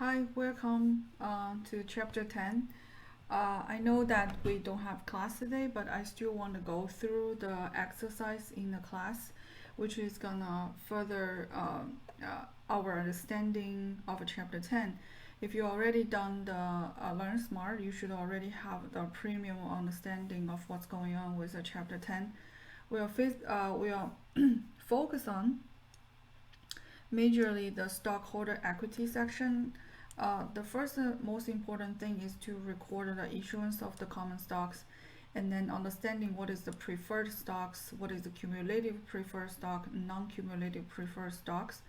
Hi, welcome to chapter 10. I know that we don't have class today, but I still want to go through the exercise in the class, which is gonna further our understanding of chapter 10. If you already done the Learn Smart, you should already have the premium understanding of what's going on with chapter 10. We'll focus on majorly the stockholder equity section. The first most important thing is to record the issuance of the common stocks, and then understanding what is the preferred stocks, what is the cumulative preferred stock, non-cumulative preferred stocks,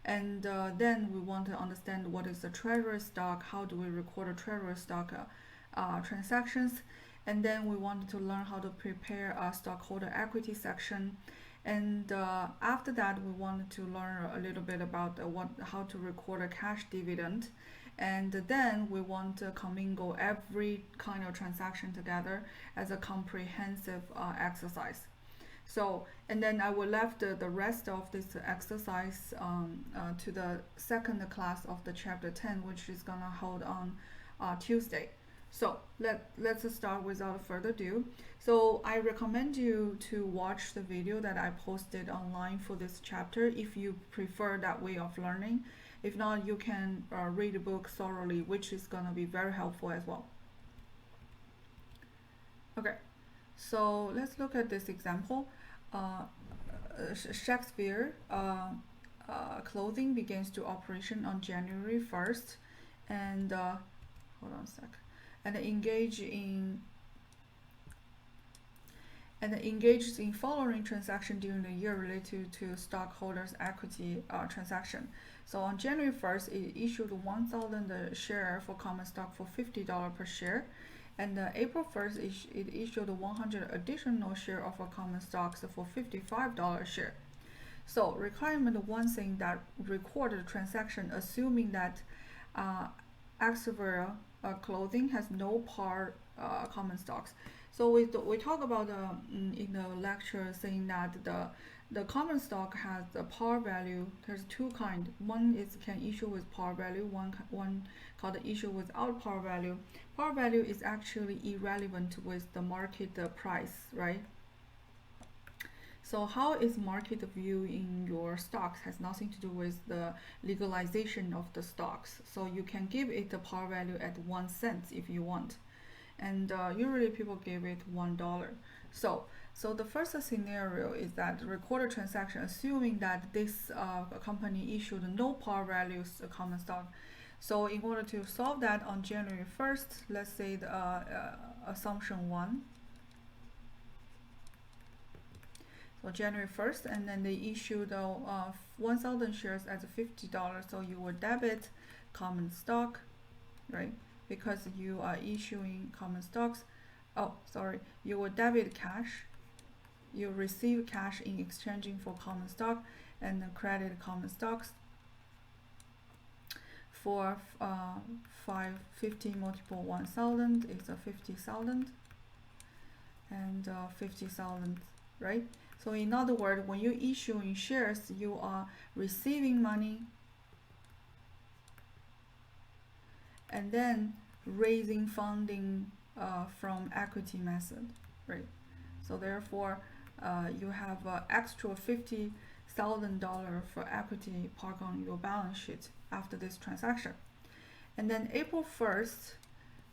and then we want to understand what is the treasury stock, how do we record a treasury stock transactions, and then we wanted to learn how to prepare a stockholder equity section, and after that we wanted to learn a little bit about how to record a cash dividend, and then we want to commingle every kind of transaction together as a comprehensive exercise. So, and then I will left the rest of this exercise to the second class of the chapter 10, which is gonna hold on Tuesday. So let's start without further ado. So I recommend you to watch the video that I posted online for this chapter if you prefer that way of learning. If not, you can read the book thoroughly, which is gonna be very helpful as well. Okay, so let's look at this example. Shakespeare clothing begins to operation on January 1st, and hold on a sec, and engaged in following transaction during the year related to stockholders' equity transaction. So on January 1st, it issued 1,000 share for common stock for $50 per share. And April 1st, it issued 100 additional share of a common stocks for $55 share. So requirement one thing that recorded transaction assuming that Activewear clothing has no par common stocks. So we talk about in the lecture saying that the common stock has a par value. There's two kind. One is can issue with par value. One called issue without par value. Par value is actually irrelevant with the market price, right? So how is market viewing your stocks has nothing to do with the legalization of the stocks. So you can give it a par value at 1 cent if you want, and usually people give it $1. So the first scenario is that recorded transaction assuming that this company issued no par values common stock. So in order to solve that on January 1st, let's say the assumption 1. So January 1st, and then they issued 1,000 shares at $50. So you will debit common stock, right? Because you are issuing common stocks. Oh, sorry. You will debit cash. You receive cash in exchanging for common stock, and then credit common stocks for 550 multiple 1,000 is a 50,000, and 50,000, right? So in other words, when you issue in shares, you are receiving money and then raising funding from equity method, right? So therefore, you have extra $50,000 for equity parked on your balance sheet after this transaction. And then April 1st,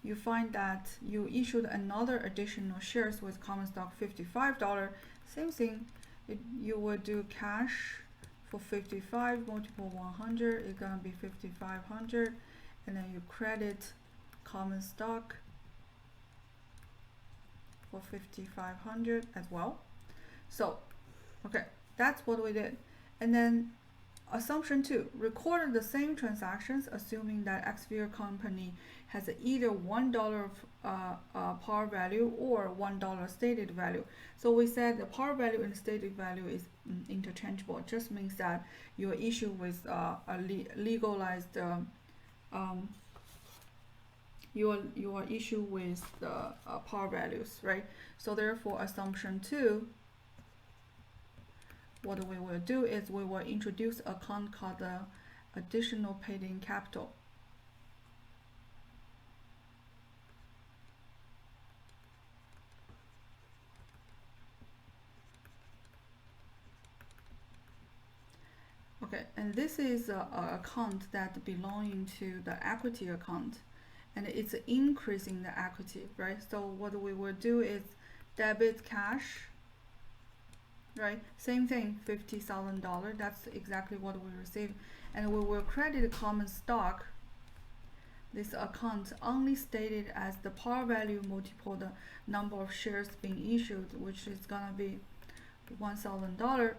you find that you issued another additional shares with common stock $55. Same thing, you would do cash for 55 multiple 100 is gonna be 5,500, and then you credit common stock for 5,500 as well. So, okay, that's what we did. And then assumption 2, recorded the same transactions assuming that Activewear company has either $1 par value or $1 stated value. So we said the par value and stated value is interchangeable. It just means that you issue with a legalized you are issue with the par values, right? So therefore assumption 2, what we will do is we will introduce a account called the additional paid in capital. Okay, and this is a account that belonging to the equity account, and it's increasing the equity, right? So what we will do is debit cash, right? Same thing, $50,000. That's exactly what we receive, and we will credit common stock. This account only stated as the par value multiple the number of shares being issued, which is gonna be $1,000,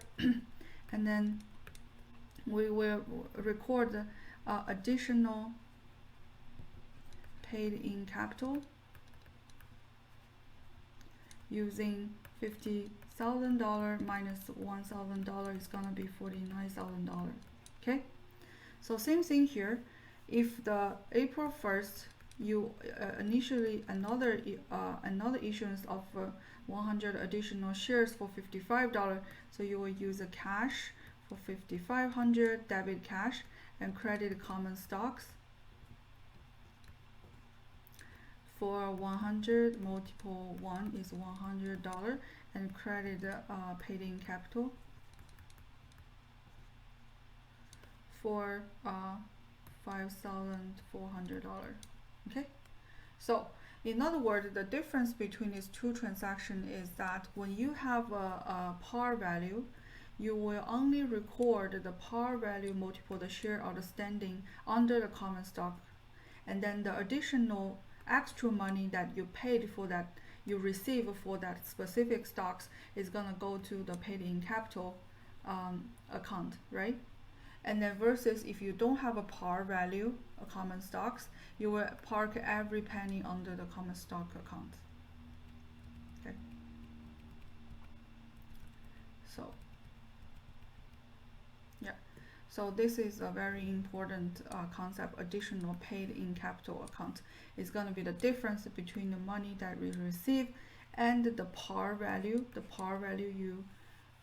and then we will record additional paid in capital using $50,000 minus $1,000 is gonna be $49,000. Okay, so same thing here. If the April 1st you initially another issuance of 100 additional shares for $55, so you will use a cash for 5,500 debit cash and credit common stocks for 100 multiple 1 is $100 and credit paid in capital for $5,400. Okay, so in other words, the difference between these two transactions is that when you have a par value, you will only record the par value multiple the share outstanding under the common stock, and then the additional extra money that you paid for that you receive for that specific stocks is gonna go to the paid in capital account, right? And then versus if you don't have a par value of common stocks, you will park every penny under the common stock account. Okay. So yeah, so this is a very important concept. Additional paid in capital account is going to be the difference between the money that we receive and the par value. The par value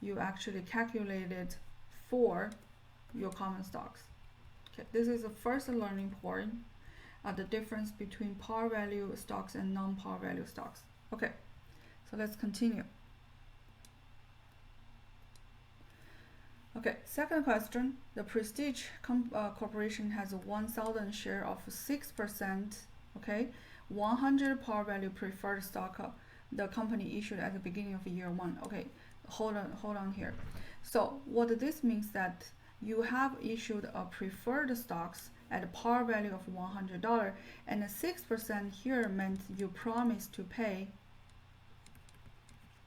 you actually calculated for your common stocks. Okay, this is the first learning point. The difference between par value stocks and non-par value stocks. Okay, so let's continue. Okay, second question. The Prestige Corporation has a 1,000 share of 6%, okay, 100 par value preferred stock the company issued at the beginning of year 1. Okay, hold on here. So what this means that you have issued a preferred stocks at a par value of $100, and the 6% here meant you promised to pay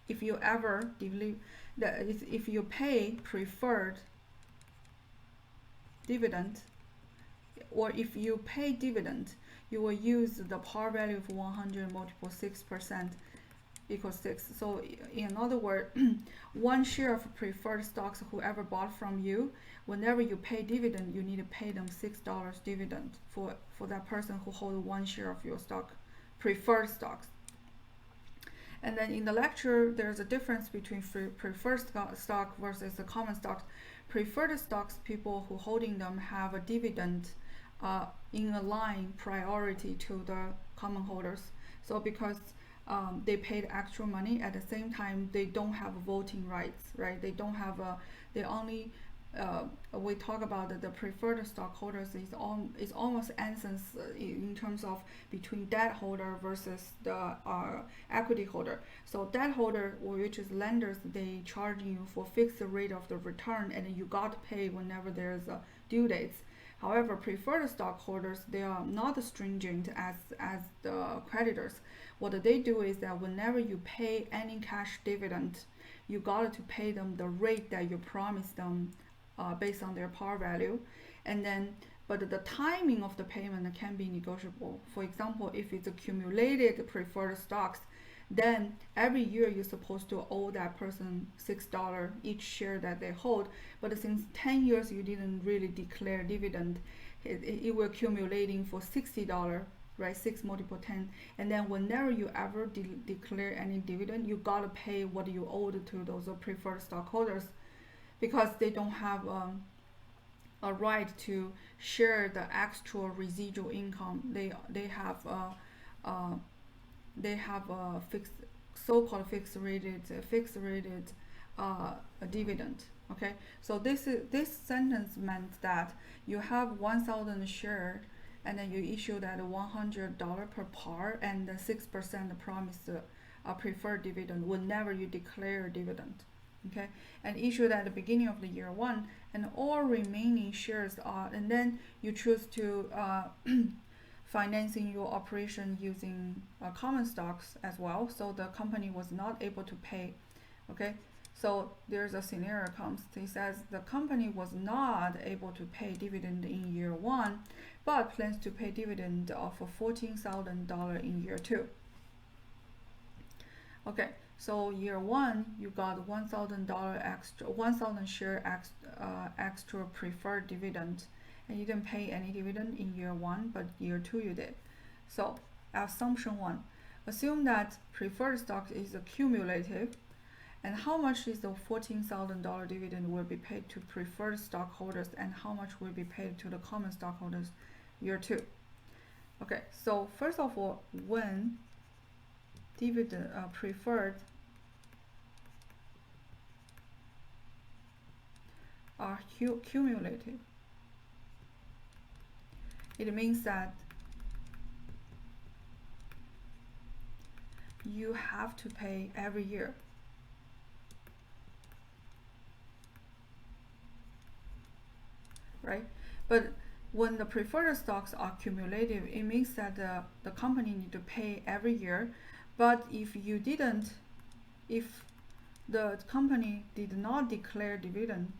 if you ever if you pay preferred dividend, or if you pay dividend, you will use the par value of 100 multiple 6% equals 6. So in other words, one share of preferred stocks whoever bought from you, whenever you pay dividend, you need to pay them $6 dividend for that person who holds one share of your stock, preferred stocks. And then in the lecture, there's a difference between preferred stock versus the common stocks. Preferred stocks, people who holding them have a dividend in a line priority to the common holders. So because they paid extra money, at the same time they don't have voting rights, right? They don't have they only we talk about the preferred stockholders is almost essence in terms of between debt holder versus the equity holder. So debt holder, which is lenders, they charge you for fixed rate of the return, and you got to pay whenever there's a due dates. However, preferred stockholders, they are not stringent as the creditors. What they do is that whenever you pay any cash dividend, you got to pay them the rate that you promised them based on their par value. And then, but the timing of the payment can be negotiable. For example, if it's accumulated preferred stocks, then every year you're supposed to owe that person $6 each share that they hold. But since 10 years you didn't really declare dividend, it will accumulating for $60, right? 6 multiple 10. And then whenever you ever declare any dividend, you gotta pay what you owed to those preferred stockholders, because they don't have a right to share the actual residual income. They have a fixed, so-called fixed rated dividend. Okay, so this sentence meant that you have 1,000 share, and then you issue that $100 per par, and the 6% promised preferred dividend whenever you declare a dividend. Okay, and issued at the beginning of the year one, and all remaining shares are, and then you choose to financing your operation using common stocks as well. So the company was not able to pay. Okay, so there's a scenario comes. It says the company was not able to pay dividend in year one, but plans to pay dividend of $14,000 in year two. Okay, so year one you got $1,000 extra, 1,000 share extra preferred dividend, and you didn't pay any dividend in year one, but year two you did. So assumption one, assume that preferred stock is cumulative, and how much is the $14,000 dividend will be paid to preferred stockholders, and how much will be paid to the common stockholders year two. Okay, so first of all, when dividend preferred are cumulative, it means that you have to pay every year. Right? But when the preferred stocks are cumulative, it means that the company need to pay every year. But if you didn't, if the company did not declare dividend,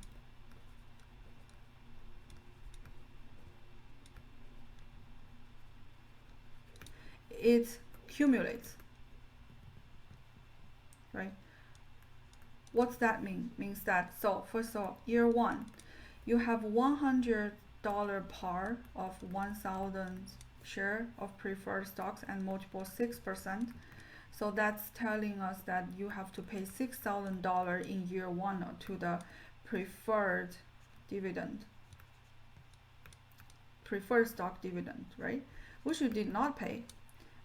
it accumulates. Right? What's that mean? Means that, so first of all, year one, you have $100 par of 1,000 share of preferred stocks and multiple 6%. So that's telling us that you have to pay $6,000 in year one to the preferred dividend, preferred stock dividend, right? Which you did not pay.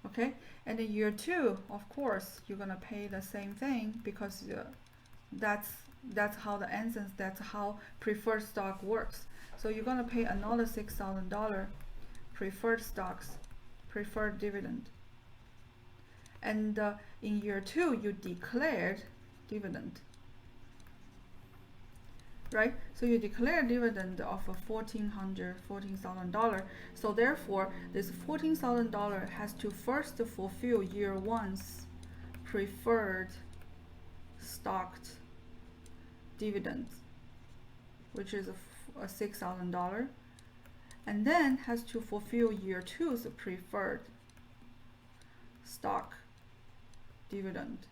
Okay, and in year two, of course, you're gonna pay the same thing, because that's how the essence, that's how preferred stock works. So you're gonna pay another $6,000 preferred stocks, preferred dividend. And in year two, you declared dividend, right? So you declare dividend of $14,000. So therefore, this $14,000 has to first fulfill year one's preferred stocked dividends, which is a $6,000, and then has to fulfill year two's preferred stock dividend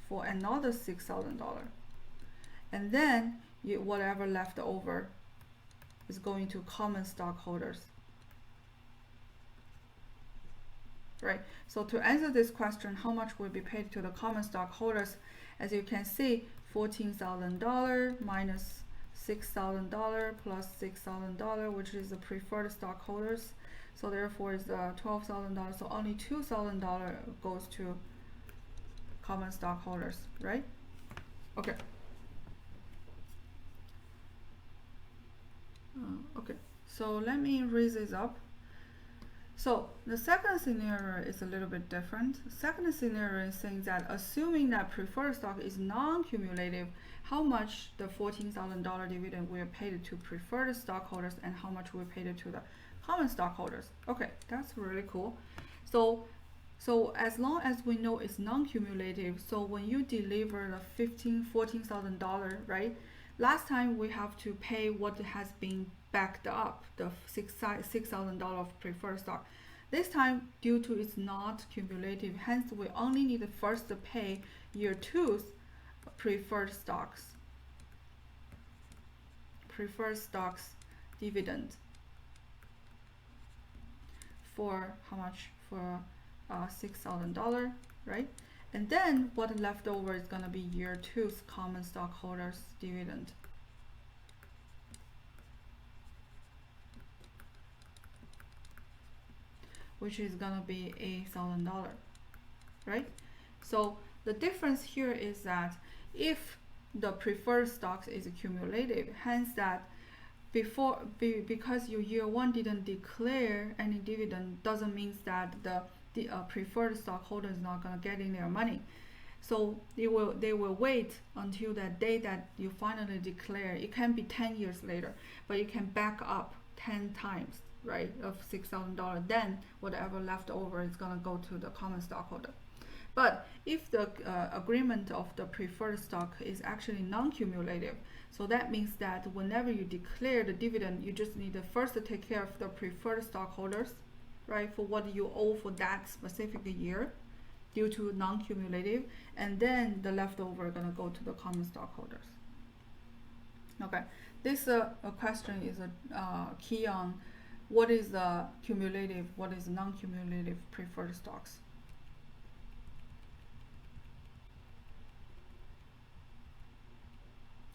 for another $6,000, and then whatever left over is going to common stockholders. Right, so to answer this question, how much will be paid to the common stockholders, as you can see, $14,000 minus $6,000 plus $6,000, which is the preferred stockholders. So therefore is $12,000. So only $2,000 goes to common stockholders, right? Okay. Okay, so let me raise this up. So the second scenario is a little bit different. Second scenario is saying that assuming that preferred stock is non-cumulative, how much the $14,000 dividend will be paid to preferred stockholders, and how much will be paid to the common stockholders. Okay, that's really cool. So as long as we know it's non-cumulative, so when you deliver the $14,000, right? Last time we have to pay what has been backed up, the $6,000 of preferred stock. This time, due to it's not cumulative, hence we only need to first pay year two's preferred stocks dividend for how much? For $6,000, right? And then what left over is gonna be year two's common stockholders dividend. Which is gonna be $8,000, right? So the difference here is that if the preferred stocks is cumulative, hence that because your year one didn't declare any dividend doesn't mean that the preferred stockholder is not going to get in their money. So they will wait until that day that you finally declare. It can be 10 years later, but you can back up 10 times, right, of $6,000. Then whatever left over is going to go to the common stockholder. But if the agreement of the preferred stock is actually non-cumulative, so that means that whenever you declare the dividend, you just need to first take care of the preferred stockholders, right, for what you owe for that specific year due to non-cumulative, and then the leftover are going to go to the common stockholders. Okay, this question is a key on what is the cumulative, what is non-cumulative preferred stocks.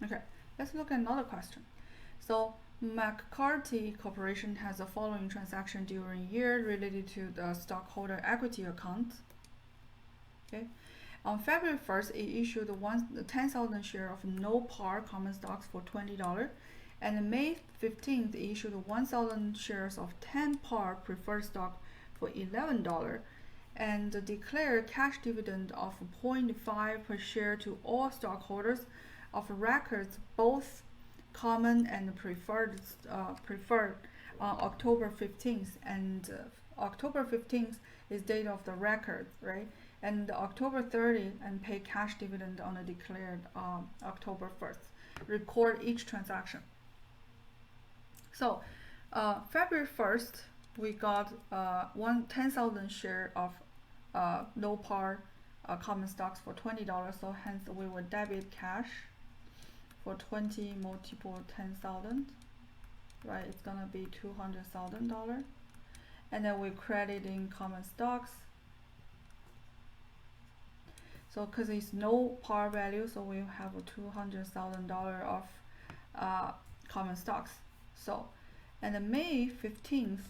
Okay, let's look at another question. So McCarthy Corporation has the following transaction during year related to the stockholder equity account. Okay, on February 1st, it issued 10,000 shares of no par common stocks for $20, and on May 15th, it issued 1,000 shares of 10 par preferred stock for $11, and declared cash dividend of 0.5 per share to all stockholders of records, both common and preferred October 15th, and October 15th is date of the record, right? And October 30th, and pay cash dividend on the declared October 1st. Record each transaction. So February 1st, we got 10,000 share of no par common stocks for $20, so hence we will debit cash for 20 multiple 10,000, right? It's gonna be $200,000, and then we credit in common stocks. So because it's no par value, so we have a $200,000 of common stocks. So, and then May 15th,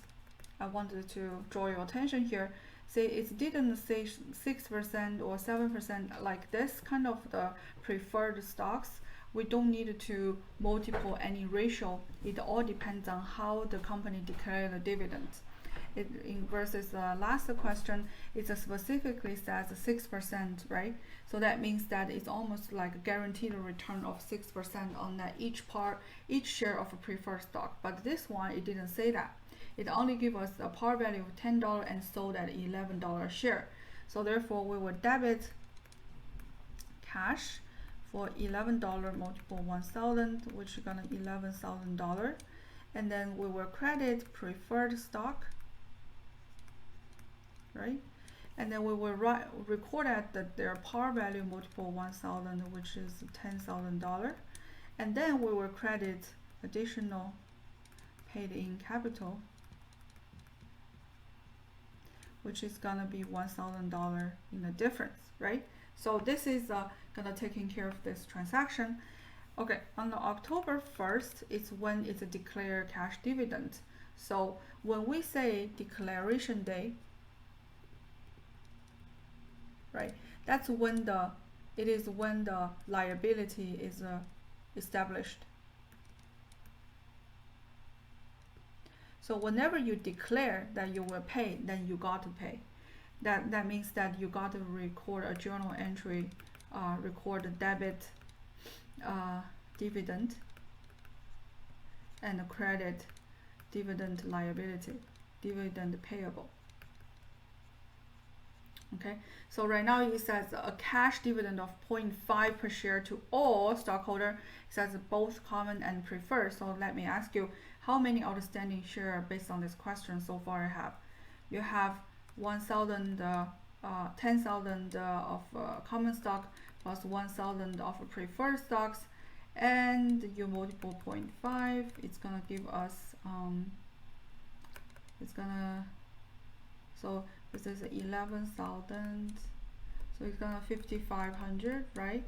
I wanted to draw your attention here. Say it didn't say 6% or 7% like this kind of the preferred stocks. We don't need to multiple any ratio. It all depends on how the company declared the dividend. In versus the last question, it specifically says 6%, right? So that means that it's almost like a guaranteed return of 6% on that each share of a preferred stock. But this one, it didn't say that. It only gives us a par value of $10 and sold at $11 a share. So therefore, we will debit cash for $11 multiple 1,000, which is gonna $11,000, and then we will credit preferred stock, right? And then we will record at their par value multiple 1,000, which is $10,000, and then we will credit additional paid in capital, which is gonna be $1,000 in the difference, right? So this is gonna taking care of this transaction. Okay, on the October 1st, it's when it's a declared cash dividend. So when we say declaration day, right, that's when it is when the liability is established. So whenever you declare that you will pay, then you got to pay. That means that you got to record a journal entry, record the debit dividend and the credit dividend liability, dividend payable. Okay, so right now it says a cash dividend of 0.5 per share to all stockholders. It says both common and preferred. So let me ask you, how many outstanding shares based on this question so far you have? You have 1,000, 10,000 of common stock plus 1,000 of preferred stocks, and you multiple 0.5. It's gonna give us so this is 11,000, so it's gonna 5,500, right?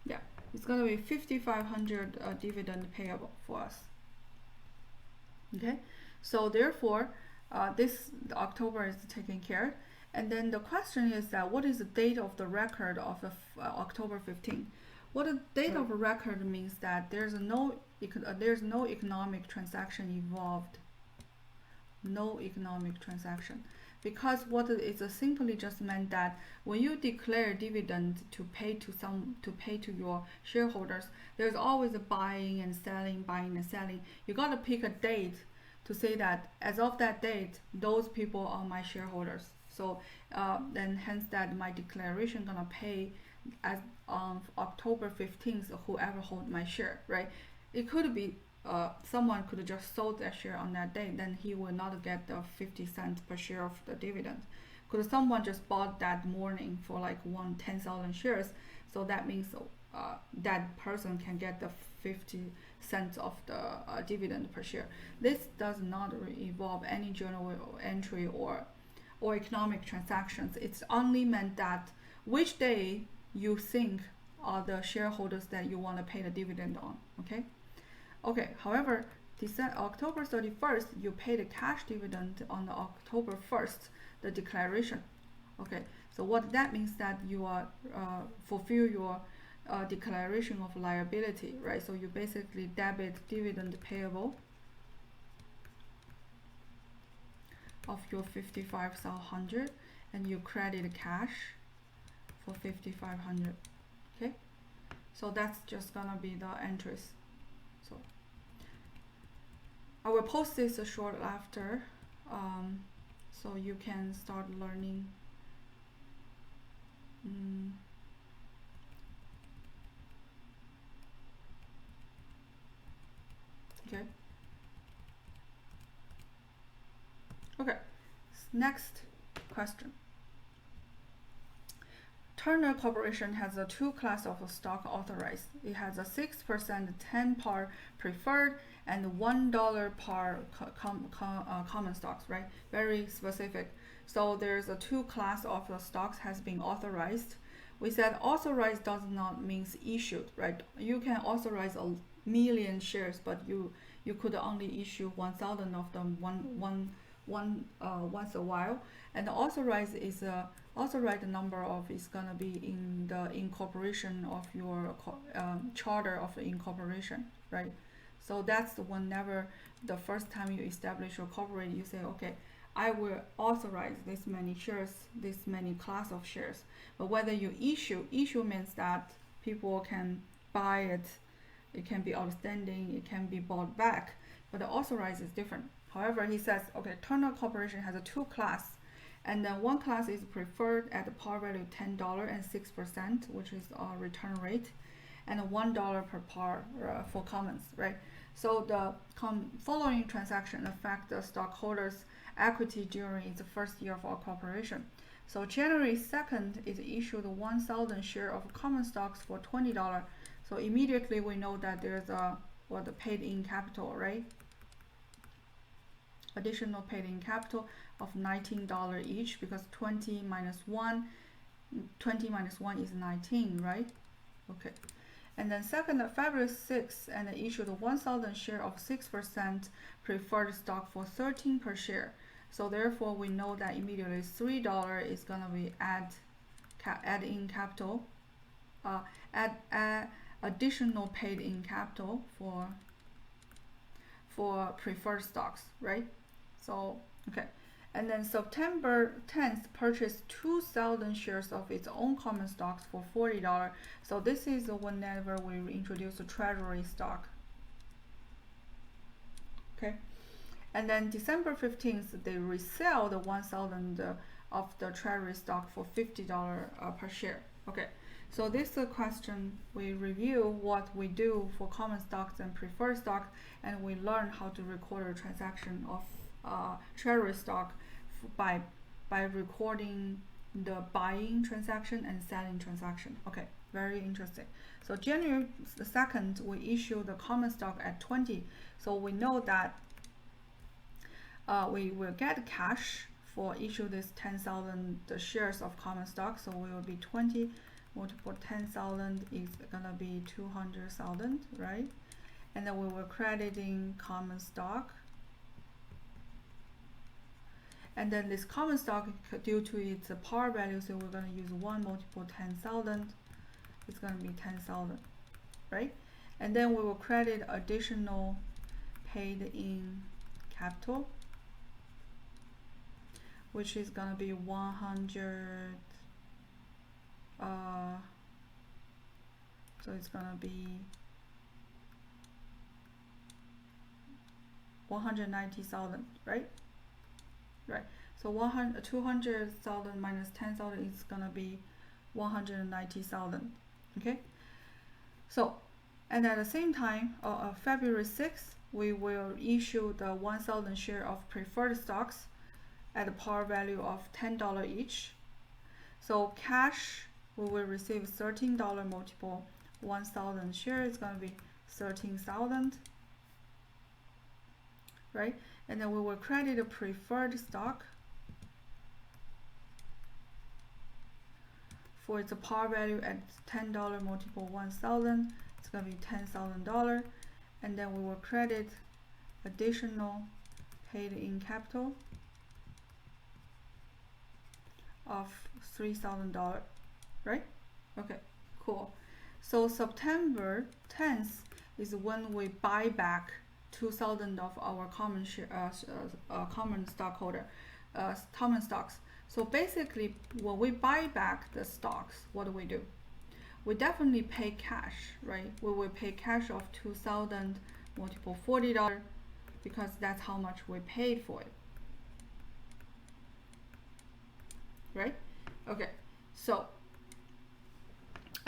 Yeah, it's gonna be 5,500 dividend payable for us. Okay, so therefore this October is taken care, And then the question is that what is the date of the record of the October 15? What the date of a record means that there's no economic transaction involved, no economic transaction, because what it is simply just meant that when you declare dividend to pay to your shareholders, there's always a buying and selling. You gotta pick a date to say that as of that date, those people are my shareholders. So then hence that my declaration gonna pay as on October 15th, whoever hold my share, right? It could be someone could just sold their share on that day, then he will not get the 50 cents per share of the dividend. Could someone just bought that morning for like 10,000 shares, so that means that person can get the 50 cents of the dividend per share. This does not involve any journal entry or economic transactions. It's only meant that which day you think are the shareholders that you want to pay the dividend on. Okay, however, October 31st, you pay the cash dividend on the October 1st, the declaration. Okay, so what that means that you are fulfill your declaration of liability, right? So you basically debit dividend payable of your 5,500 and you credit cash for 5,500. Okay, so that's just gonna be the entries. So I will post this short after, so you can start learning. Okay, next question. Turner Corporation has a two class of stock authorized. It has a 6% 10 par preferred and $1 par common stocks, right? Very specific. So there's a two class of the stocks has been authorized. We said authorized does not means issued, right? You can authorize a million shares, but you could only issue 1,000 of them once a while. And the authorized is authorized number of is gonna be in the incorporation of your charter of the incorporation, right? So that's whenever the first time you establish your corporate, you say, okay, I will authorize this many shares, this many class of shares. But whether you issue means that people can buy it. It can be outstanding. It can be bought back. But the authorized is different. However, he says, okay, Turner Corporation has a two class. And then one class is preferred at the par value $10 and 6%, which is our return rate, and $1 per par for commons, right? So the following transaction affect the stockholders' equity during the first year of our corporation. So January 2nd is issued 1,000 share of common stocks for $20. So immediately we know that there's the paid in capital, right? Additional paid in capital of $19 each, because 20 minus 1 is 19, right? Okay. And then second, February 6th, and issued 1,000 share of 6% preferred stock for 13 per share. So therefore we know that immediately $3 is gonna be add in capital, add additional paid in capital for preferred stocks, right? So okay. And then September 10th purchased 2,000 shares of its own common stocks for $40. So this is whenever we introduce a treasury stock. Okay. And then December 15th, they resell the 1,000 of the treasury stock for $50 per share. Okay. So this question, we review what we do for common stocks and preferred stock, and we learn how to record a transaction of treasury stock by recording the buying transaction and selling transaction. Okay, very interesting. So January 2nd, we issue the common stock at 20. So we know that we will get cash for issue this 10,000 shares of common stock. So we will be 20 multiple 10,000 is gonna be 200,000, right? And then we will crediting common stock. And then this common stock, due to its par value, so we're going to use 1 multiple 10,000. It's going to be 10,000, right? And then we will credit additional paid in capital, which is going to be 100. So it's going to be 190,000, right? Right. So 200,000 minus 10,000 is going to be 190,000. Okay. So, and at the same time, February 6th, we will issue the 1,000 share of preferred stocks at a par value of $10 each. So cash, we will receive $13 multiple 1,000 share is going to be 13,000, right? And then we will credit a preferred stock for its par value at $10 multiple 1,000. It's going to be $10,000, and then we will credit additional paid in capital of $3,000, right? Okay, cool. So September 10th is when we buy back 2,000 of our common stocks. So basically, when we buy back the stocks, what do? We definitely pay cash, right? We will pay cash of 2,000 multiple $40 because that's how much we paid for it, right? Okay, so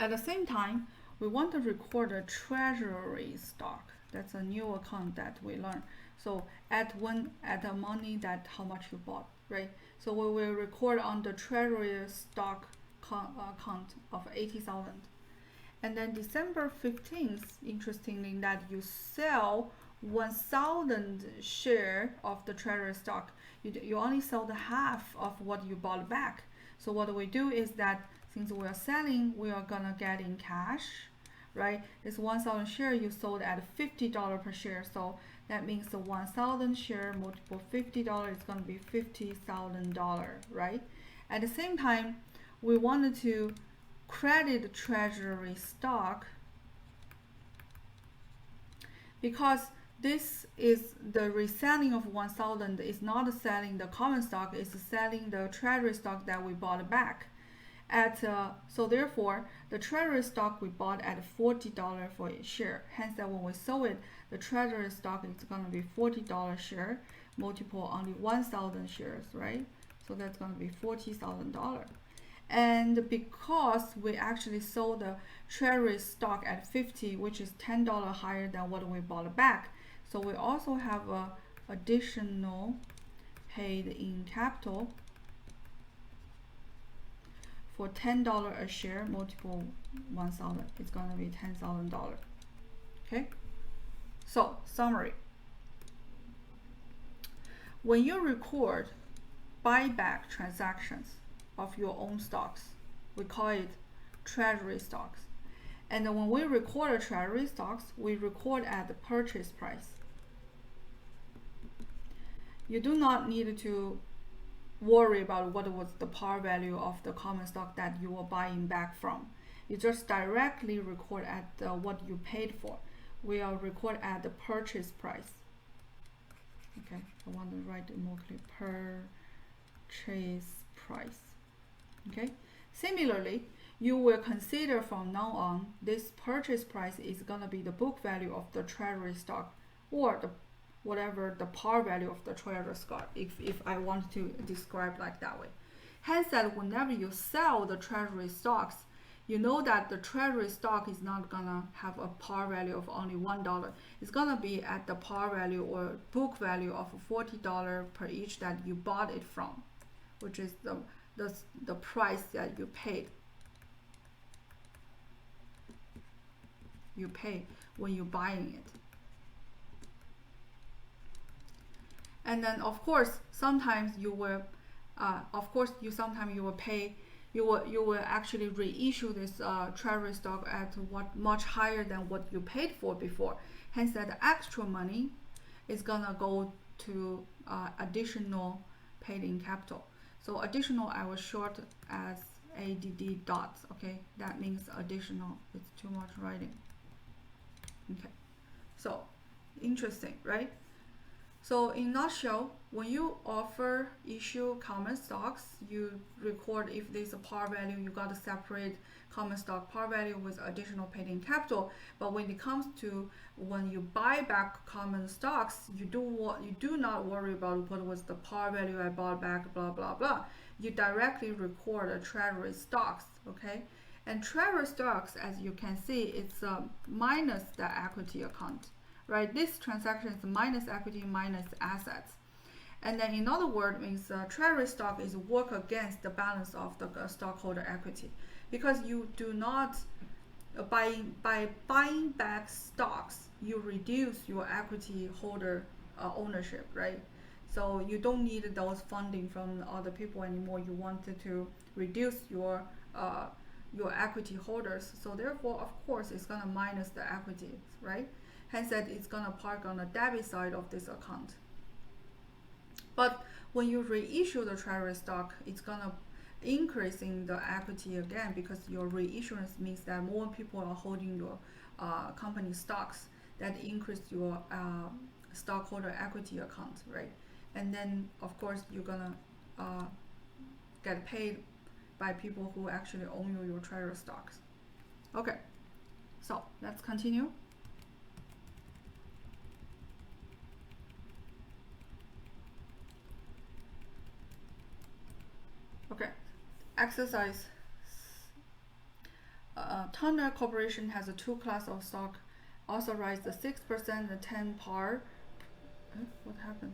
at the same time, we want to record a treasury stock. That's a new account that we learn. So at the money that how much you bought, right? So we will record on the treasury stock account of 80,000. And then December 15th, interestingly, that you sell 1,000 share of the treasury stock. You only sell the half of what you bought back. So what we do is that since we are selling, we are gonna get in cash, right? This 1,000 share you sold at $50 per share. So that means the 1,000 share multiple $50 is gonna be $50,000, right? At the same time, we wanted to credit treasury stock because this is the reselling of 1,000 is not selling the common stock, it's selling the treasury stock that we bought back at so therefore the treasury stock we bought at $40 for a share, hence that when we sold it, the treasury stock is going to be $40 share multiple only 1,000 shares, right? So that's going to be $40,000. And because we actually sold the treasury stock at 50, which is $10 higher than what we bought back, so we also have a additional paid in capital for $10 a share multiple 1,000. It's going to be $10,000. Okay. So summary: when you record buyback transactions of your own stocks, we call it treasury stocks. And when we record a treasury stocks, we record at the purchase price. You do not need to worry about what was the par value of the common stock that you were buying back from. You just directly record at what you paid for. We will record at the purchase price. Okay, I want to write it more clear. Purchase price. Okay. Similarly, you will consider from now on this purchase price is gonna be the book value of the treasury stock, or the whatever the par value of the treasury stock, if I want to describe like that way. Hence that whenever you sell the treasury stocks, you know that the treasury stock is not gonna have a par value of only $1. It's gonna be at the par value or book value of $40 per each that you bought it from, which is the price that you paid. You pay when you're buying it. And then of course sometimes you will sometimes you will pay, you will actually reissue this treasury stock at what much higher than what you paid for before. Hence that the extra money is gonna go to additional paid in capital. So additional I will short as ADD dots. Okay, that means additional. It's too much writing. Okay, so interesting, right? So in nutshell, when you offer issue common stocks, you record if there's a par value, you got to separate common stock par value with additional paid in capital. But when it comes to when you buy back common stocks, you do not worry about what was the par value I bought back, blah blah blah. You directly record a treasury stocks, okay? And treasury stocks, as you can see, it's minus the equity account. Right, this transaction is minus equity minus assets, and then in other words means treasury stock is work against the balance of the stockholder equity, because you do not by buying back stocks you reduce your equity holder ownership, right? So you don't need those funding from other people anymore. You wanted to reduce your equity holders, so therefore of course it's gonna minus the equity, right? Hence that it's gonna park on the debit side of this account. But when you reissue the treasury stock, it's gonna increasing the equity again, because your reissuance means that more people are holding your company stocks. That increase your stockholder equity account, right? And then of course you're gonna get paid by people who actually own your treasury stocks. Okay, so let's continue. Okay, exercise. Turner Corporation has a two class of stock, authorized the 6% and 10 par. What happened?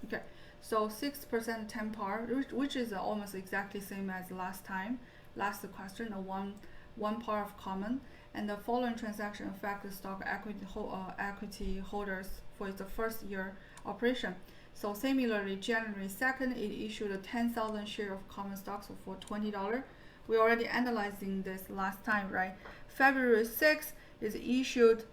Okay, so 6% 10 par, which is almost exactly same as last time. Last question, one par of common, and the following transaction affect the stock equity holders for its first year operation. So similarly, January 2nd, it issued a 10,000 share of common stocks for $20. We already analyzing this last time, right? February 6th is issued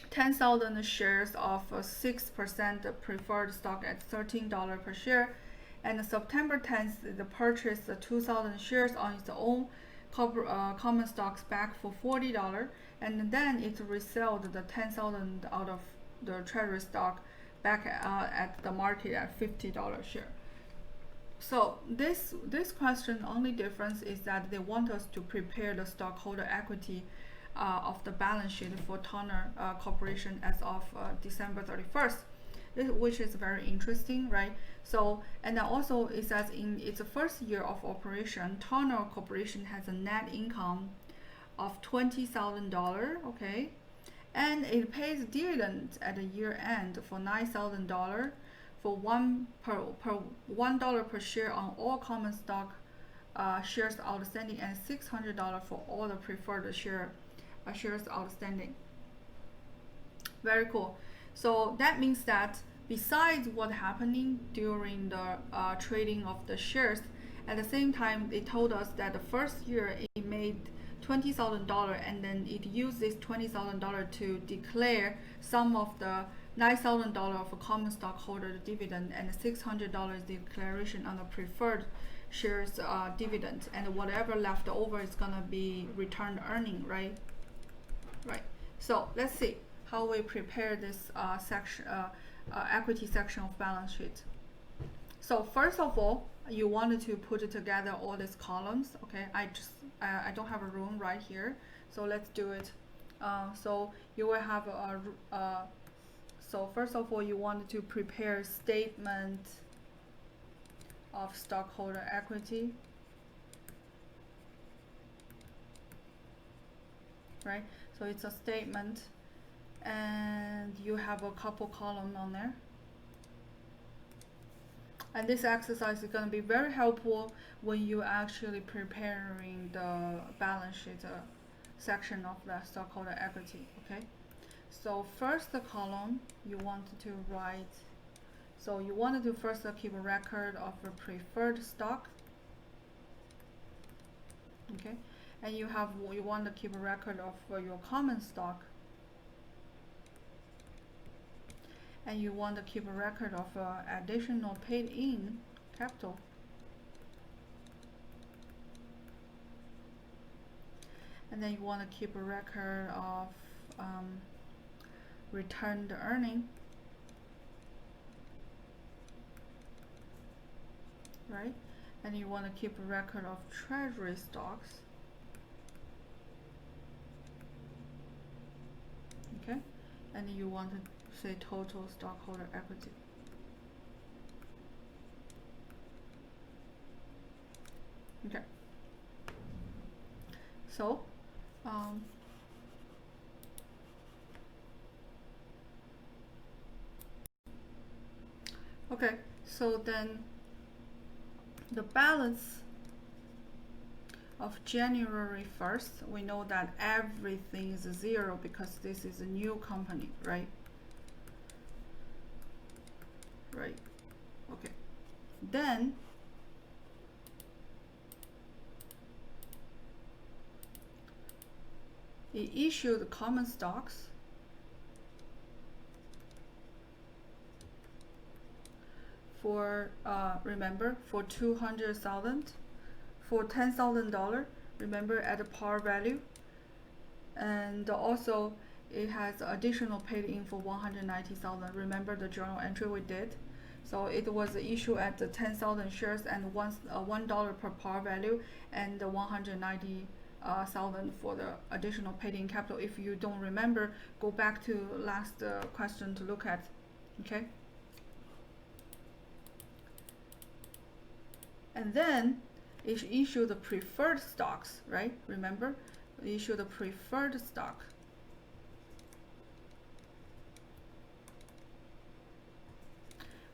10,000 shares of 6% preferred stock at $13 per share. And September 10th, the purchase 2,000 shares on its own common stocks back for $40, and then it resold the 10,000 out of the treasury stock back at the market at $50 share. So this question only difference is that they want us to prepare the stockholder equity of the balance sheet for Turner Corporation as of December 31st, which is very interesting, right? So, and then also it says in its first year of operation, Turner Corporation has a net income of $20,000, okay, and it pays dividends at the year end for $9,000 for $1 per share on all common stock shares outstanding, and $600 for all the preferred shares outstanding. Very cool. So that means that besides what happening during the trading of the shares, at the same time they told us that the first year it made $20,000, and then it used this $20,000 to declare some of the $9,000 of common stockholder dividend and $600 declaration on the preferred shares dividend, and whatever left over is gonna be returned earning, right? Right. So let's see how we prepare this equity section of balance sheet. So first of all, you wanted to put together all these columns. Okay, I don't have a room right here, so let's do it. So you will have so first of all, you wanted to prepare statement of stockholder equity, right? So it's a statement, and you have a couple columns on there. And this exercise is going to be very helpful when you actually preparing the balance sheet section of the stockholder equity, okay? So first the column you wanted to write, so you wanted to first keep a record of the preferred stock, okay? And you want to keep a record of your common stock. and you want to keep a record of additional paid in capital. And then you want to keep a record of returned earning, right? And you want to keep a record of treasury stocks. Okay, and you want to say total stockholder equity. Okay, so okay, so then the balance of January 1st, we know that everything is 0 because this is a new company, right? Right. Okay. Then it issued common stocks for remember, for 200,000, for $10,000, remember, at the par value, and also it has additional paid in for 190,000. Remember the journal entry we did? So it was issued at the 10,000 shares and $1 per par value, and 190,000 for the additional paid in capital. If you don't remember, go back to last question to look at. Okay. And then it issued the preferred stocks, right? Remember, it issued the preferred stock.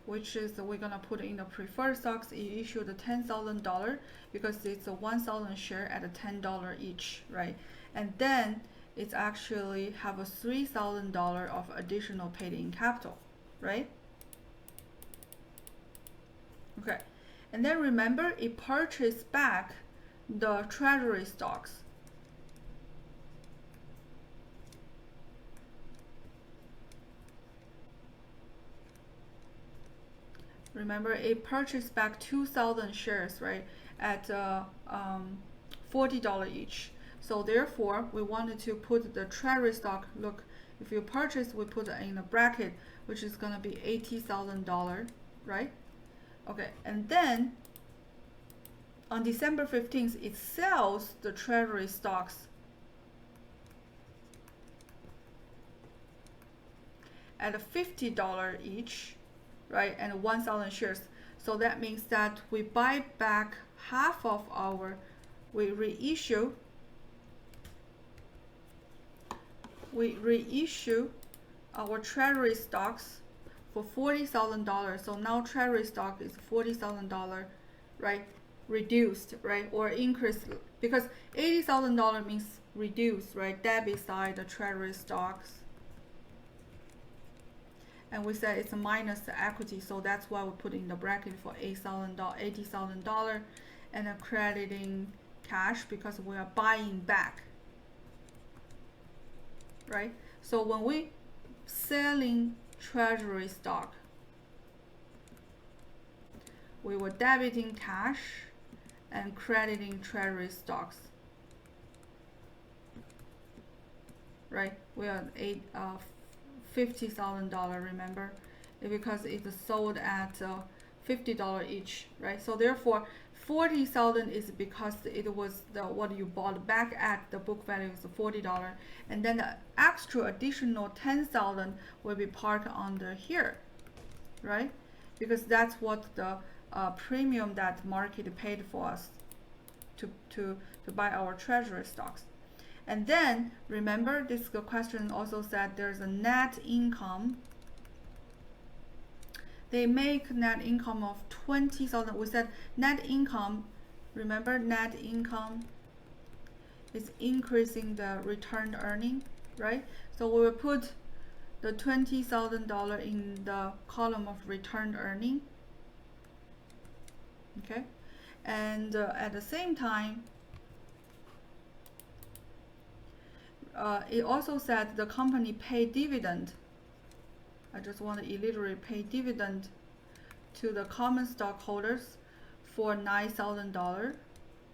Which is we're gonna put in the preferred stocks. It issued the $10,000 because it's a 1,000 share at a $10 each, right? And then it's actually have a $3,000 of additional paid in capital, right? Okay. And then remember, it purchased back the treasury stocks. Remember, it purchased back 2,000 shares, right, at $40 each. So therefore, we wanted to put the treasury stock. Look, if you purchase, we put it in a bracket, which is gonna be $80,000, right? Okay, and then on December 15th, it sells the treasury stocks at $50 each, right, and 1,000 shares. So that means that we buy back half of our, we reissue our treasury stocks for $40,000. So now treasury stock is $40,000, right? Reduced, right, or increased, because $80,000 means reduced, right? Debit side the treasury stocks, and we said it's a minus the equity, so that's why we put in the bracket for $80,000, and a crediting cash because we are buying back, right? So when we selling treasury stock, we were debiting cash and crediting treasury stocks, right? We are $50,000, remember, because it's sold at $50 each, right? So therefore, 40,000 is because it was the what you bought back at the book value is $40, and then the extra additional 10,000 will be parked under here, right? Because that's what the premium that market paid for us to buy our treasury stocks. And then remember, this question also said there's a net income. They make net income of 20,000. We said net income, remember, net income is increasing the returned earning, right? So we will put the $20,000 in the column of returned earning. Okay, and at the same time, it also said the company paid dividend I just want to illiterate pay dividend to the common stockholders for $9,000,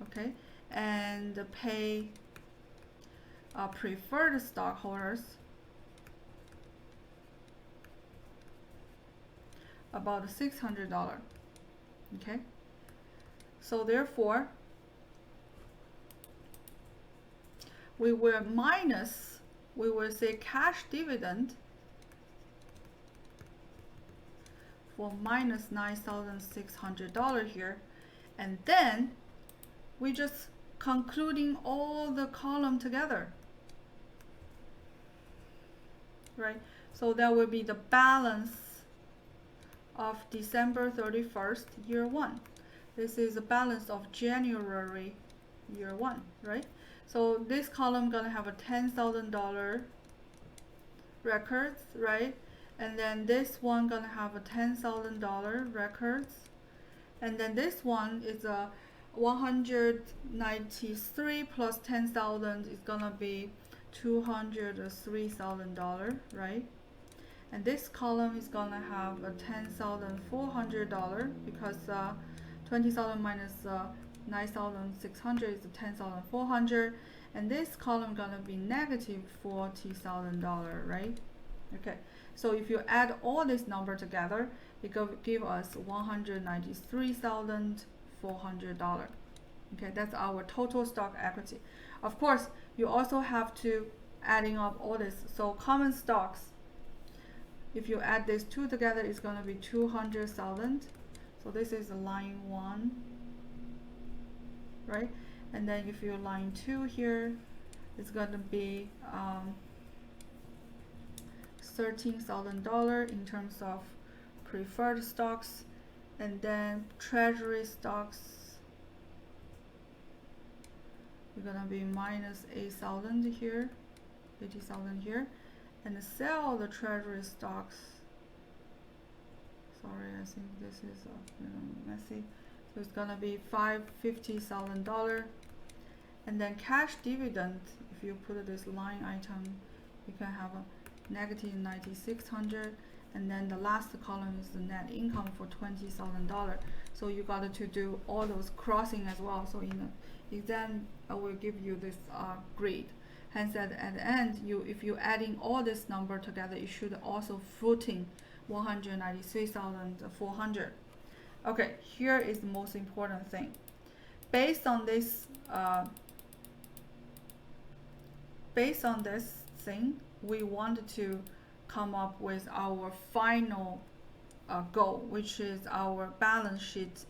okay, and pay preferred stockholders about $600, okay. So therefore, we will say cash dividend for minus $9,600 here, and then we just concluding all the column together, right? So that will be the balance of December 31st, year 1. This is the balance of January, year 1, right? So this column gonna have a $10,000 records, right? And then this one gonna have a $10,000 records, and then this one is a 193 plus 10,000 is gonna be $203,000, right? And this column is gonna have a $10,400 because 20,000 minus 9,600 is 10,400, and this column gonna be negative $40,000, right? Okay, so if you add all this number together, it give us $193,400. Okay, that's our total stock equity. Of course, you also have to adding up all this. So common stocks, if you add these two together, it's going to be 200,000. So this is line 1, right? And then if you line 2 here, it's going to be $13,000 in terms of preferred stocks, and then treasury stocks, you're gonna be minus 8,000 here, 80,000 here, and sell the treasury stocks. Sorry, I think this is messy. So it's gonna be $50,000, and then cash dividend. If you put this line item, you can have a negative 9,600, and then the last column is the net income for $20,000. So you got to do all those crossing as well. So in the exam, I will give you this grade. Hence, at the end, if you adding all this number together, it should also footing 193,400. Okay, here is the most important thing. Based on this thing, we want to come up with our final goal, which is our balance sheet.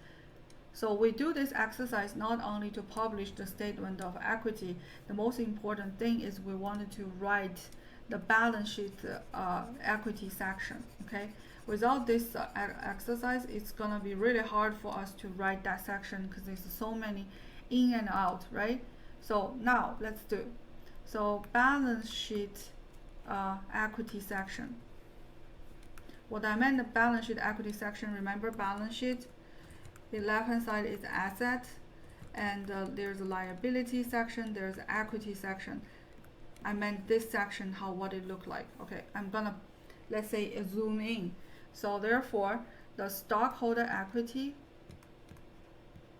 So we do this exercise not only to publish the statement of equity. The most important thing is we wanted to write the balance sheet equity section. Okay, without this exercise, it's gonna be really hard for us to write that section because there's so many in and out, right? So now let's do. So balance sheet equity section. What I meant the balance sheet equity section, remember balance sheet, the left hand side is asset, and there's a liability section, there's equity section. I meant this section, what it looked like. Okay, I'm gonna, let's say, zoom in. So therefore, the stockholder equity,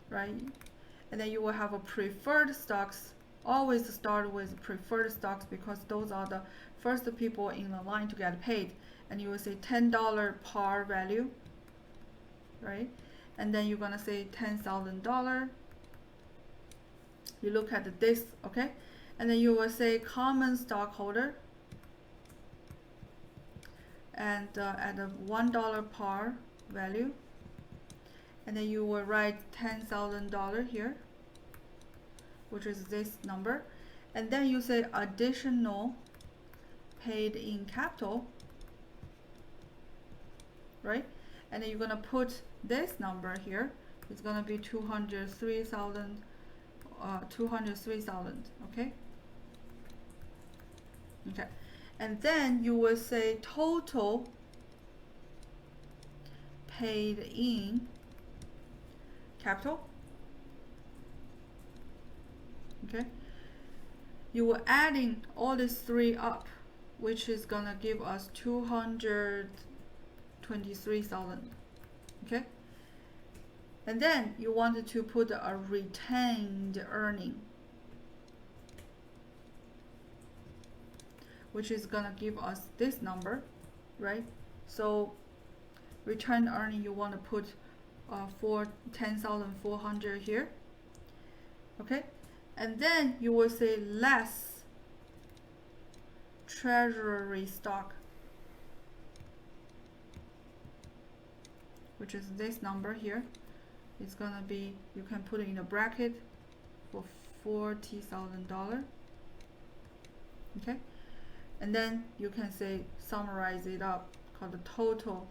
right? And then you will have a preferred stocks. Always start with preferred stocks because those are the first people in the line to get paid. And you will say $10 par value, right? And then you're gonna say $10,000. You look at this, okay? And then you will say common stockholder, and at a $1 par value, and then you will write $10,000 here, which is this number, and then you say additional paid in capital, right? And then you're gonna put this number here. It's gonna be 203,000. 203,000. Okay. Okay, and then you will say total paid in capital. Okay, you will adding all these three up. which is gonna give us 223,000. Okay, and then you wanted to put a retained earning, which is gonna give us this number, right? So return earning, you want to put for 10,400 here. Okay, and then you will say less treasury stock, which is this number here. It's gonna be, you can put it in a bracket for $40,000. Okay, and then you can say summarize it up, called the total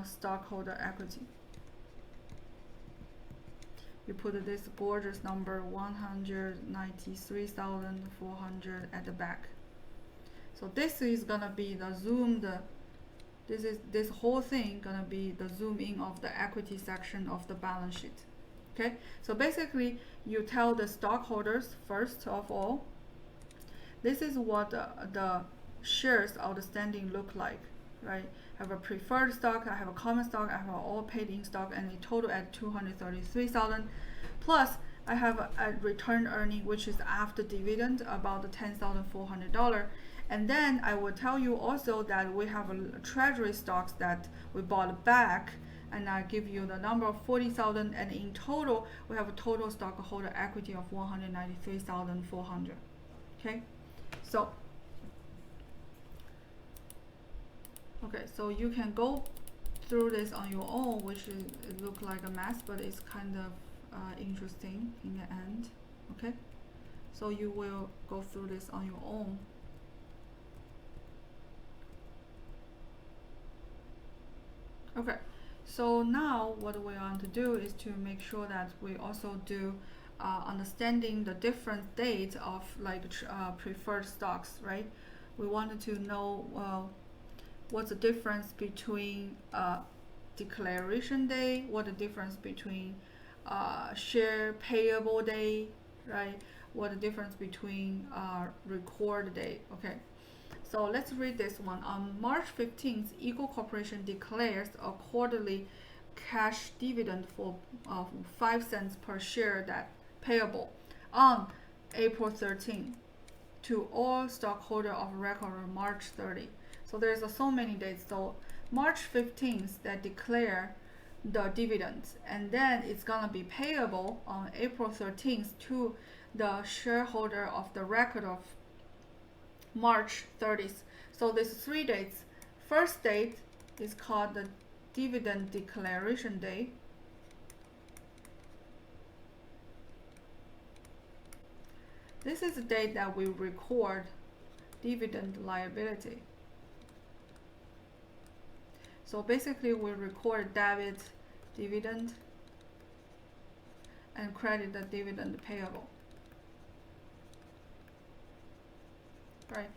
stockholder equity. You put this gorgeous number 193,400 at the back. So this is gonna be the zoomed. This whole thing gonna be the zoom in of the equity section of the balance sheet. Okay, so basically you tell the stockholders first of all, this is what the shares outstanding look like, right? I have a preferred stock, I have a common stock, I have an all paid in stock, and a total at 233,000. Plus I have a return earning, which is after dividend, about the $10,400. And then I will tell you also that we have a treasury stocks that we bought back, and I give you the number of 40,000, and in total we have a total stockholder equity of 193,400. Okay, so so you can go through this on your own, which it looks like a mess, but it's kind of interesting in the end. Okay, so you will go through this on your own. Okay, so now what we want to do is to make sure that we also do understanding the different dates of like preferred stocks, right? We wanted to know what's the difference between declaration day, what the difference between share payable day, right? What the difference between record date. Okay, so let's read this one. On March 15th, Eagle Corporation declares a quarterly cash dividend for 5 cents per share that payable on April 13th to all stockholders of record on March 30. So there's so many dates. So March 15th that declare the dividends, and then it's gonna be payable on April 13th to the shareholder of the record of March 30th. So there's 3 dates. First date is called the dividend declaration day. This is the date that we record dividend liability. So basically we record debit dividend and credit the dividend payable. Right,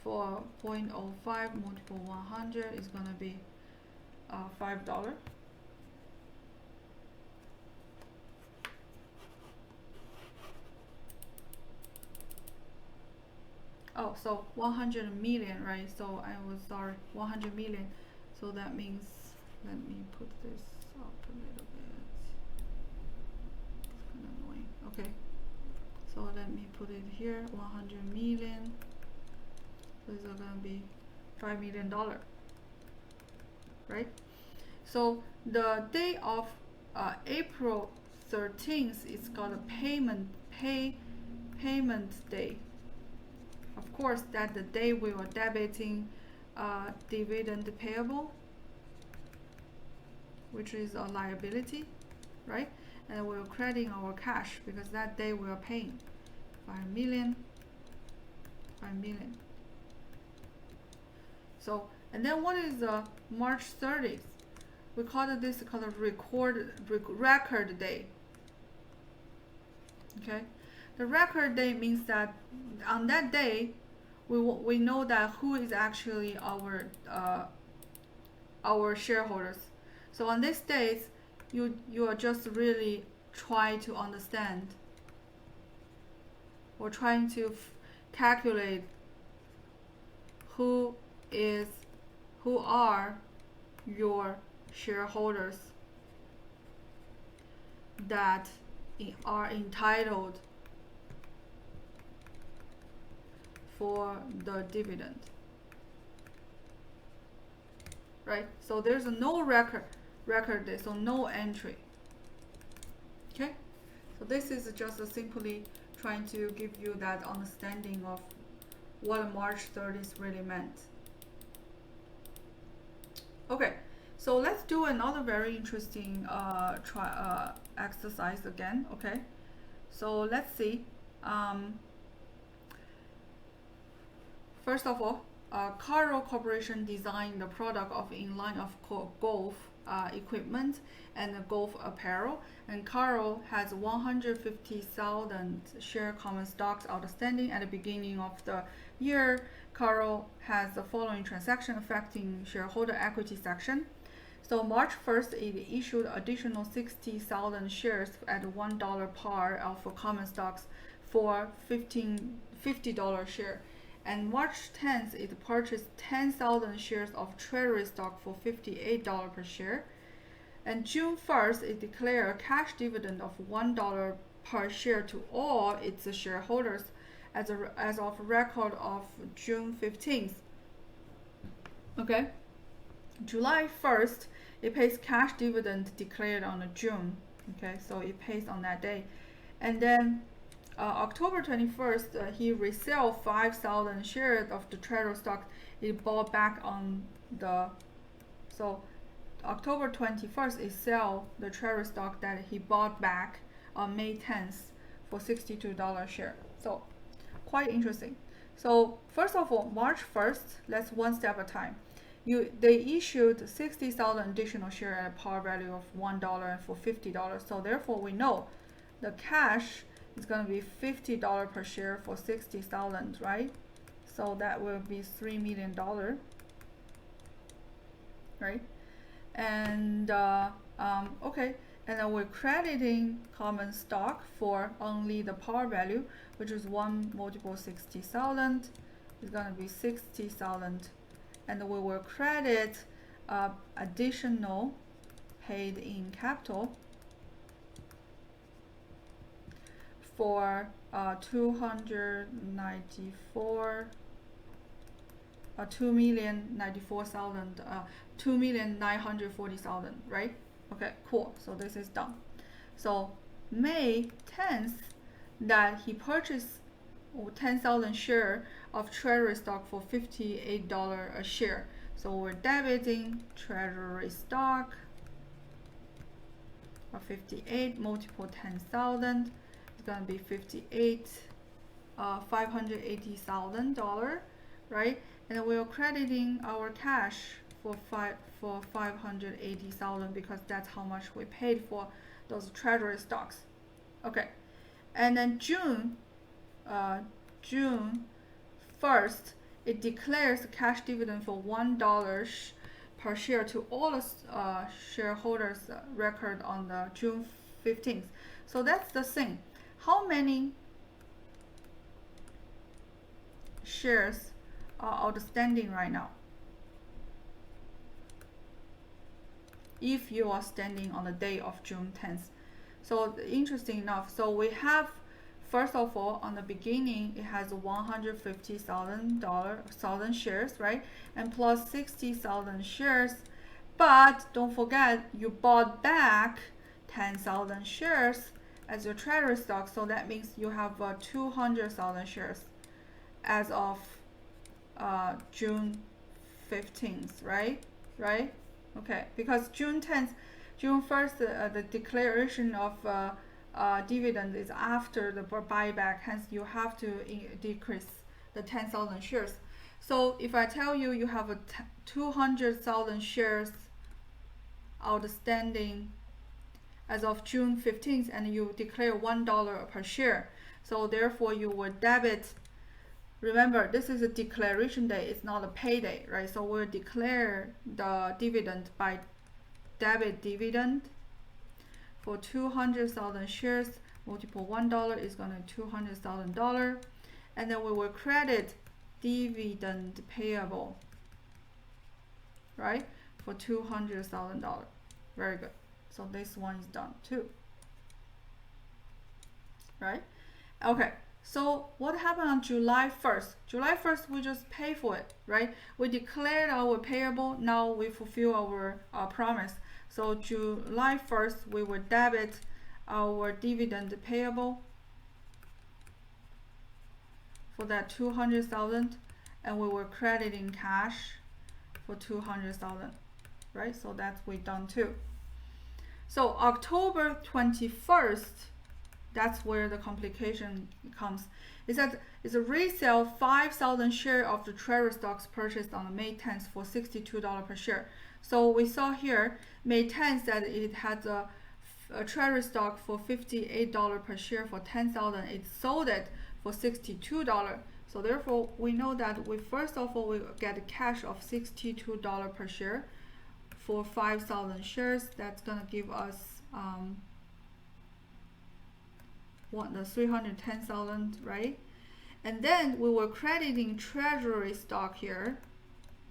for 0.05 multiple 100 is gonna be $5. Oh, so 100 million, right? So I was sorry, 100 million. So that means, let me put this up a little bit. It's kind of annoying. Okay, so let me put it here, 100 million. So it's gonna be $5 million, right? So the day of April 13th is called a payment day. Of course, that's the day we were debiting dividend payable, which is a liability, right? And we're crediting our cash because that day we are paying 5 million. So, and then what is March 30th? We call this called a record day. Okay, the record day means that on that day we know that who is actually our shareholders. So on this date, you are just really trying to understand or trying to calculate who are your shareholders that are entitled for the dividend, right? So there's no record there, so no entry. Okay, so this is just simply trying to give you that understanding of what March 30th really meant. Okay, so let's do another very interesting exercise again. Okay, so let's see. First of all, Carro Corporation designed the product of in line of golf equipment and golf apparel, and Carro has 150,000 share common stocks outstanding at the beginning of the year. Carro has the following transaction affecting shareholder equity section. So March 1st, it issued additional 60,000 shares at $1 par of common stocks for $50 share. And March 10th, it purchased 10,000 shares of treasury stock for $58 per share. And June 1st, it declared a cash dividend of $1 per share to all its shareholders as of record of June 15th. Okay. July 1st, it pays cash dividend declared on June. Okay, so it pays on that day. And then October 21st, he resell 5,000 shares of the treasury stock it bought back on the, so October 21st, it sell the treasury stock that he bought back on May 10th for $62 share. So quite interesting. So first of all, March 1st, let's one step at a time. They issued 60,000 additional shares at a par value of $1 for $50. So therefore, we know the cash is going to be $50 per share for 60,000, right? So that will be $3 million, right? And okay, and then we're crediting common stock for only the par value, which is 1 multiple 60,000. It's going to be 60,000, and we will credit additional paid in capital for 2,940,000, right? Okay, cool. So this is done. So May 10th, that he purchased 10,000 shares of treasury stock for $58 a share. So we're debiting treasury stock of 58 multiple 10,000. It's gonna be $580,000, right? And then we're crediting our cash for 580,000 because that's how much we paid for those treasury stocks. Okay, and then June 1st, it declares a cash dividend for $1 per share to all the shareholders record on the June 15th. So that's the thing. How many shares are outstanding right now? If you are standing on the day of June 10th. So interesting enough, so we have, first of all, on the beginning, it has 150,000 shares, right? And plus 60,000 shares. But don't forget, you bought back 10,000 shares as your treasury stock. So that means you have 200,000 shares as of June 15th, right? Right? Okay, because June 1st, the declaration of dividend is after the buyback, hence you have to decrease the 10,000 shares. So if I tell you you have 200,000 shares outstanding as of June 15th and you declare $1 per share, so therefore you will debit. Remember, this is a declaration day, it's not a payday, right? So we'll declare the dividend by debit dividend for 200,000 shares multiple $1 is going to $200,000, and then we will credit dividend payable, right, for $200,000. Very good. So this one is done too, right? Okay, so what happened on July 1st? July 1st, we just pay for it, right? We declared our payable, now we fulfill our promise. So July 1st, we will debit our dividend payable for that 200,000, and we will credit in cash for 200,000, right? So that's we done too. So October 21st, that's where the complication comes. It says it's a resale 5,000 share of the treasury stocks purchased on May 10th for $62 per share. So we saw here May 10th that it had a treasury stock for $58 per share for 10,000. It sold it for $62. So therefore, we know that we first of all we get a cash of $62 per share for 5,000 shares. That's gonna give us the 310,000, right? And then we were crediting treasury stock here,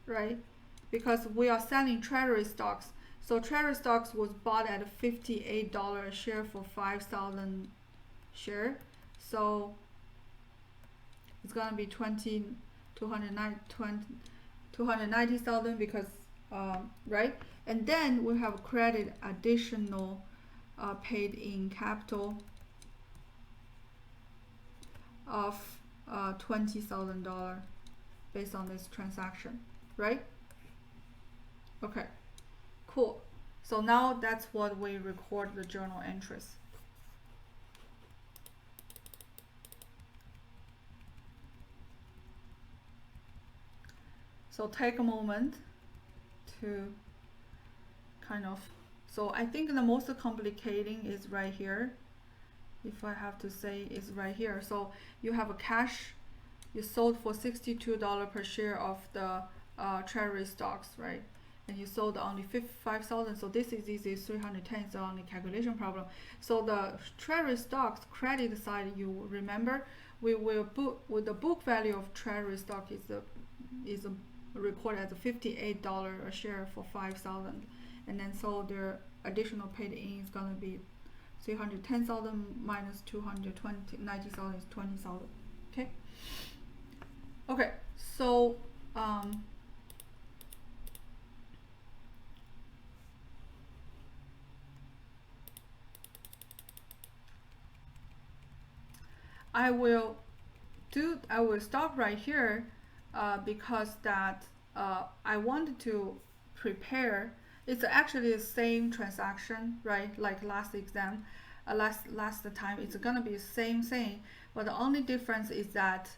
right? Because we are selling treasury stocks. So treasury stocks was bought at $58 a share for 5,000 share. So it's gonna be 290,000 because right? And then we have credit additional paid in capital of $20,000 based on this transaction, right? Okay, cool. So now that's what we record the journal entries. So take a moment to kind of, so I think the most complicating is right here. If I have to say, is right here. So you have a cash, you sold for $62 per share of the treasury stocks, right? And you sold only 5,000. So this is easy, 310 is only calculation problem. So the treasury stocks credit side, you remember, we will book with the book value of treasury stock is recorded as $58 a share for 5,000, and then so their additional paid in is gonna be 310,000 minus 90,000 is 20,000. Okay. Okay. So I will stop right here because that I wanted to prepare. It's actually the same transaction, right? Like last exam, last time, it's gonna be the same thing, but the only difference is that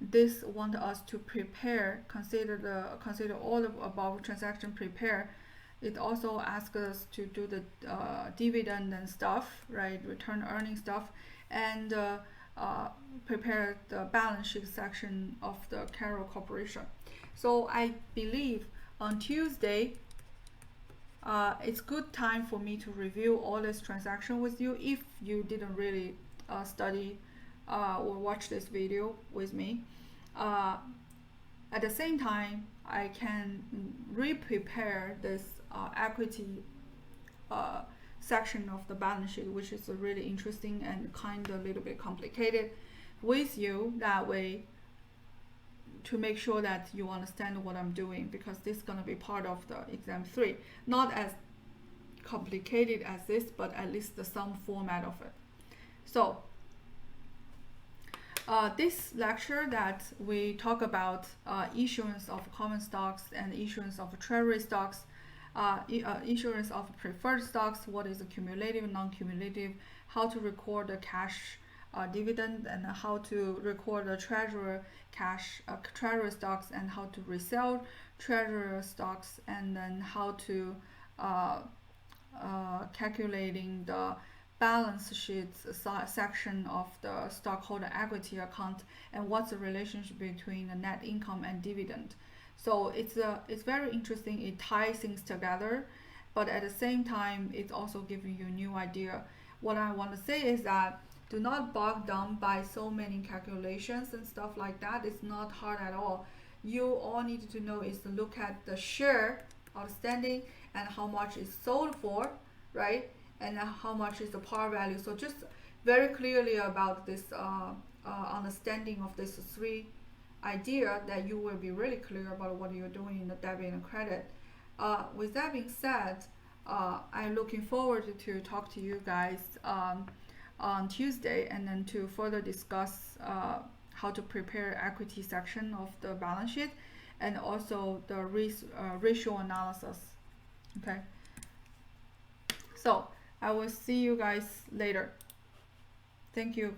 this want us to prepare, consider all the above transaction prepare. It also asks us to do the dividend and stuff, right? Return earning stuff, and prepare the balance sheet section of the Carroll Corporation. So I believe on Tuesday, it's good time for me to review all this transaction with you if you didn't really study or watch this video with me. At the same time, I can re-prepare this equity section of the balance sheet, which is really interesting and kind of a little bit complicated with you, that way to make sure that you understand what I'm doing, because this is going to be part of the exam 3. Not as complicated as this, but at least some format of it. So this lecture that we talk about issuance of common stocks and issuance of treasury stocks, issuance of preferred stocks, what is the cumulative, non-cumulative, how to record the cash dividend, and how to record the treasury cash treasury stocks, and how to resell treasury stocks, and then how to calculating the balance sheet section of the stockholder equity account, and what's the relationship between the net income and dividend. So it's very interesting. It ties things together, but at the same time, it's also giving you a new idea. What I want to say is that do not bog down by so many calculations and stuff like that. It's not hard at all. You all need to know is to look at the share outstanding and how much is sold for, right? And how much is the par value. So just very clearly about this understanding of this three idea, that you will be really clear about what you're doing in the debit and credit. With that being said, I'm looking forward to talk to you guys on Tuesday, and then to further discuss how to prepare equity section of the balance sheet, and also the ratio analysis. Okay, so I will see you guys later. Thank you.